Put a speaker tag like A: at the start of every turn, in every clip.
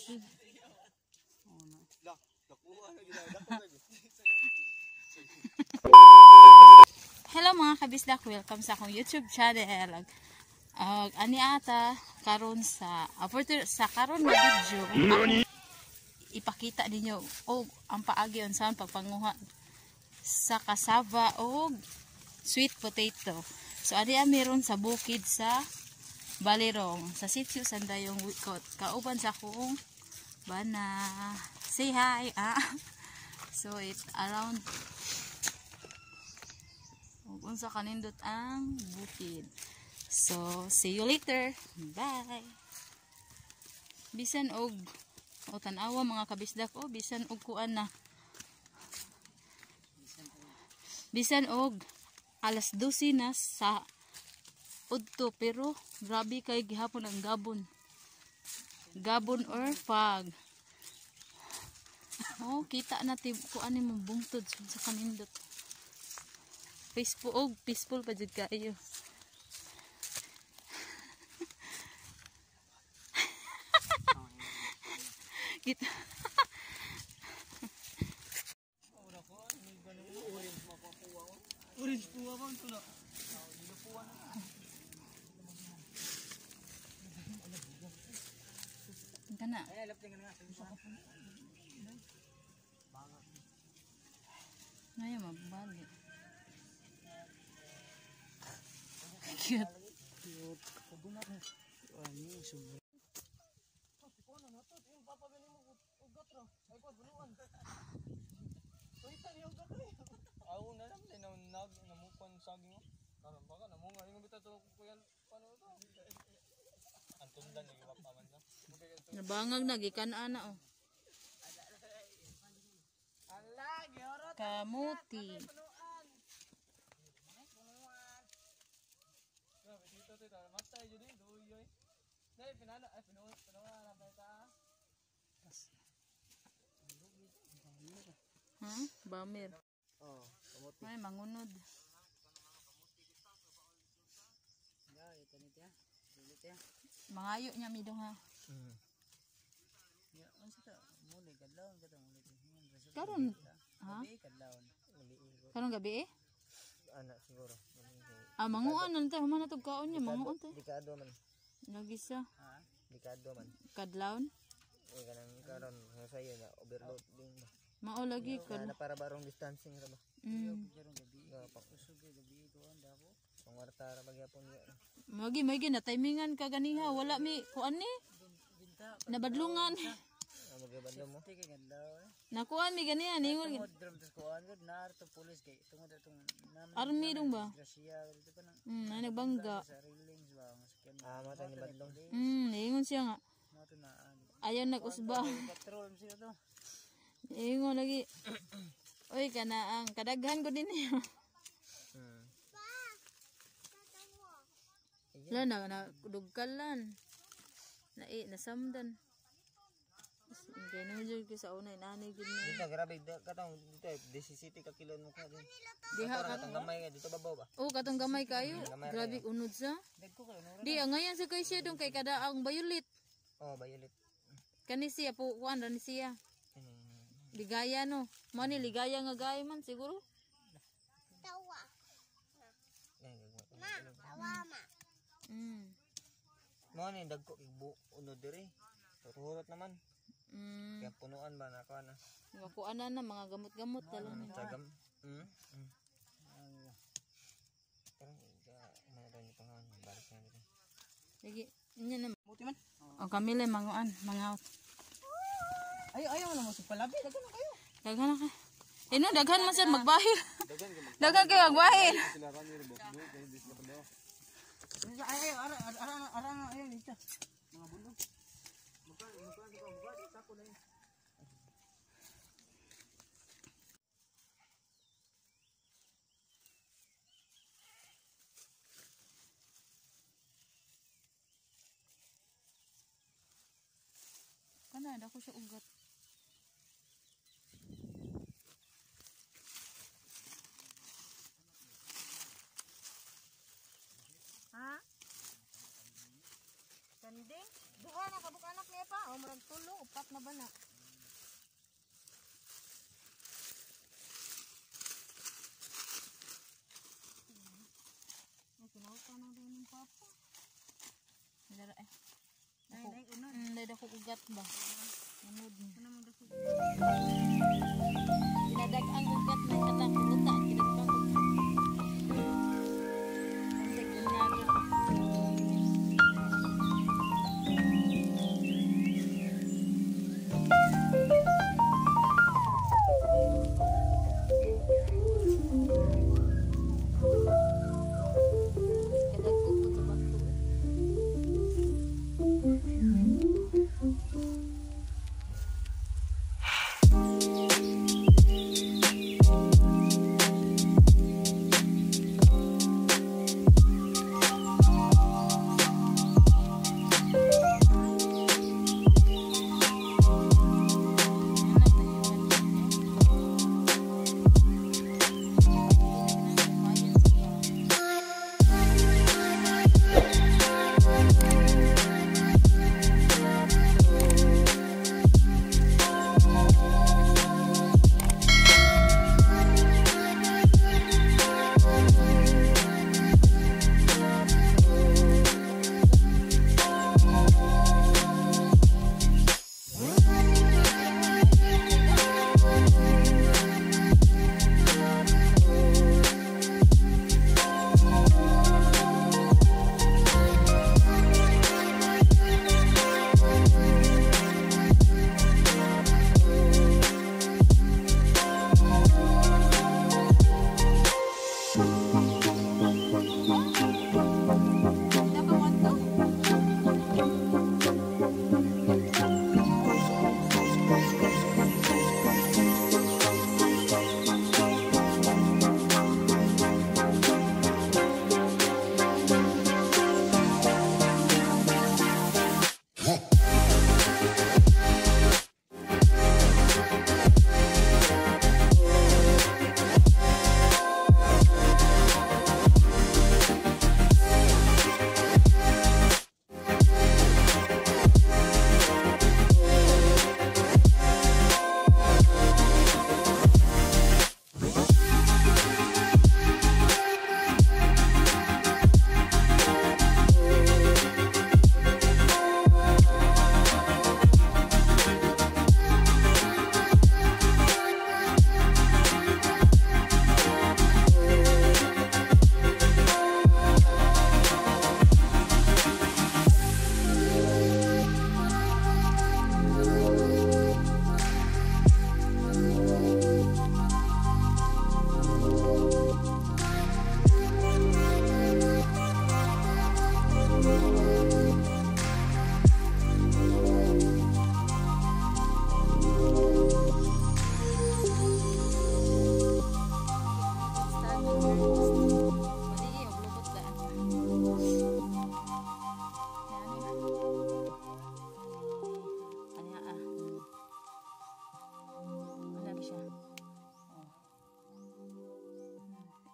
A: tubig. Hello mga kabisdak, welcome sa akong YouTube channel. Ani ata karon sa karon na video ipakita ninyo ang paagi unsaon pagpanguha sa cassava o sweet potato. So ani meron sa bukid sa Balirong sa sitio Sandayong Wikot. Kauban sa akong bana. Say hi. So it's around unsa kanindot ang bukid. So see you later. Bye. Bisan og tanawa mga kabisdak bisan og kuan na. Bisan og alas 12 na sa udto pero grabe kay gihapon ang gabon. Gabon or fog. Kita natin kuan ni mong bungtod sa kanindot. Peaceful pa jud kayo. Kita. Orange po bang tulo. Kana. Ngayon mabali. Cute.
B: Ako na lang din namukuan saging mo. Karon baka namunga ingon bitaw to kuyan pano to. Antundan ni papa man na.
A: Nabangag na gikan ana Kamuti.
B: Matay jud din doyoy. Dai pinana pinana na ta.
A: Bamir.
B: Kamuti.
A: May mangunod.
B: Ya, ito ni tiya. Dili tiya.
A: Mangayo niya midong ha.
B: Ya, unsa ta? Muli kadlawon katong muli.
A: Karon ha?
B: Kadlawon.
A: Karong gabi
B: Ana siguro.
A: Manguan na ta man natog kaon niya manguan ta.
B: Dikado man.
A: Lagi sa
B: Dikado man.
A: kadlawon.
B: Kanang karon sayo na overload din ba.
A: Mao lagi kan.
B: Na para barong distancing ra ba. Karong gabi. Usog gabi doon dako. Pangwarta ra magyapon niya.
A: Magi na timingan ka ganiha wala mi kuan ni. Nabadlungan.
B: Magabadlo mo.
A: Nakuan mi ganiha ningon.
B: Kuan gud nar to pulis kay tungod atong
A: army dong ba?
B: dito pa nang
A: na nagbangga.
B: sa railings ba mata ni badlong.
A: Ningon siya nga.
B: Mato na
A: Ayaw nag-usba.
B: patrol siya to.
A: Ningon lagi. Oy kana ang kadaghan ko din niya. La na dugkalan. Nasamdan. Ganun jud ko sa una inanay gid ni.
B: Dito grabe katong dito 17 ka kilo mo ka din.
A: Diha
B: katong gamay ka dito babaw ba?
A: Katong gamay kayo. Grabe unod sa. Di ngayon sa kay siya dong kay kada ang violet.
B: Violet.
A: Kani siya po kuan ra ni siya. Ligaya no. Mani ligaya nga gay man siguro.
C: Tawa. Tawa ma.
B: Mo ni dagko ibu unod diri. Tururot naman. Kaya punuan ba na kuan na.
A: Kuan na mga gamot-gamot dala ni.
B: Sagam. Pero mana daw ni pangalan balik na dito.
A: Lagi nya na.
B: Muti man.
A: Kamile manguan, mangaut.
B: Ayaw na mo sa palabi daghan na kayo.
A: Daghan na ka. Daghan man sad magbahil. Daghan kay magbahil.
B: Ay ara ayo dito. Mga bulo. Mukha sako na yun.
A: Kana dako siya ugat. Kanding? Duha na kabuk anak niya pa. Murag magtulo, upat na ba na? Ay, kinawag ka na rin ng papa. Dara eh. Dada ko ugat ba? Unod mo. Dinadag ang ugat na katang uta. Dinadag ang ugat. Nandig ginagin.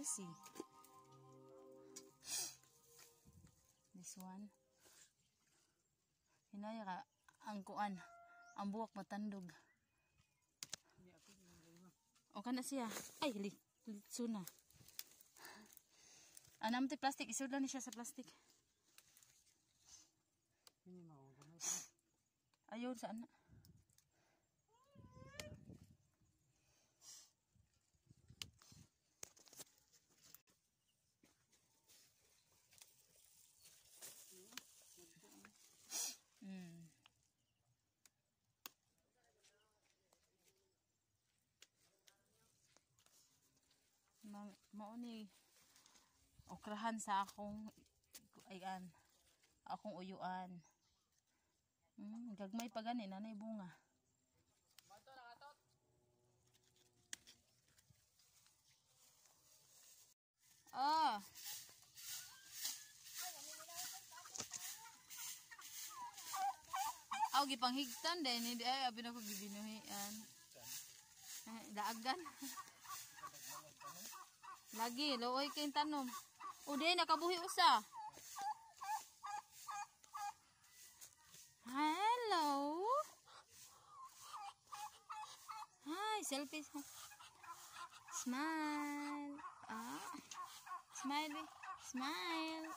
A: Easy. This one. Hinaya ka ang kuan. Ang buwak matandog. O kana siya. Ay, litso na. Anam ti plastic. Isudlan ni siya sa plastic. Ayaw saan na. Mao ni okrahan sa akong ayan akong uyuan. Gagmay pa gani nanay bunga. Oh. Aw gipanghigtan din ni ay abi na ko gibinuhian. Daagan. Lagi, looy kayong tanom. O, di, nakabuhi usa. Hello? selfie. Smile. Smile. Smile.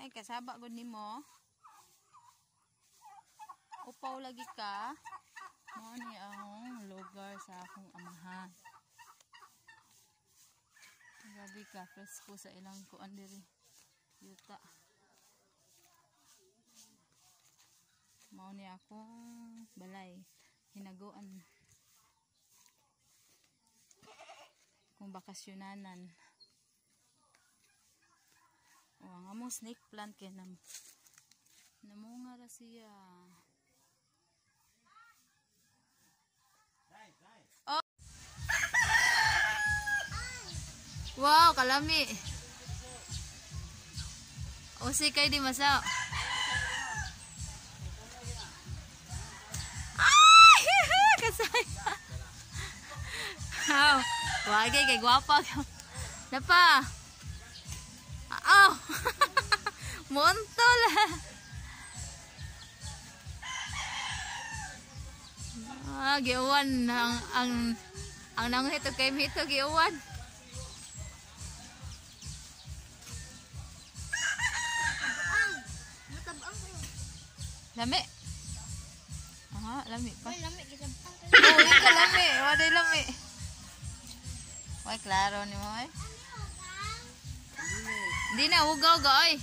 A: Ay, kasaba gud nimo. Upaw lagi ka. Mao ni ang lugar sa akong amahan. Grabe ka, presko sa ilang kuan diri. Yuta. Mao ni akong balay. Hinaguan. Kung bakasyonanan. O, ang among snake plant kay namunga ra siya. Oh. Wow, kalami. Usi kay di masaw. Ay! Kasay. Wow. Wagay kay gwapa. Napa? Oh! Montol! Giuwan ang nanghito kay Mito giuwan. Lami. Lami pa.
C: Lami gisabang.
A: Oh, ika lami. Waday lami. Ay, klaro ni mo ay. Hindi na, ugaw ga oy.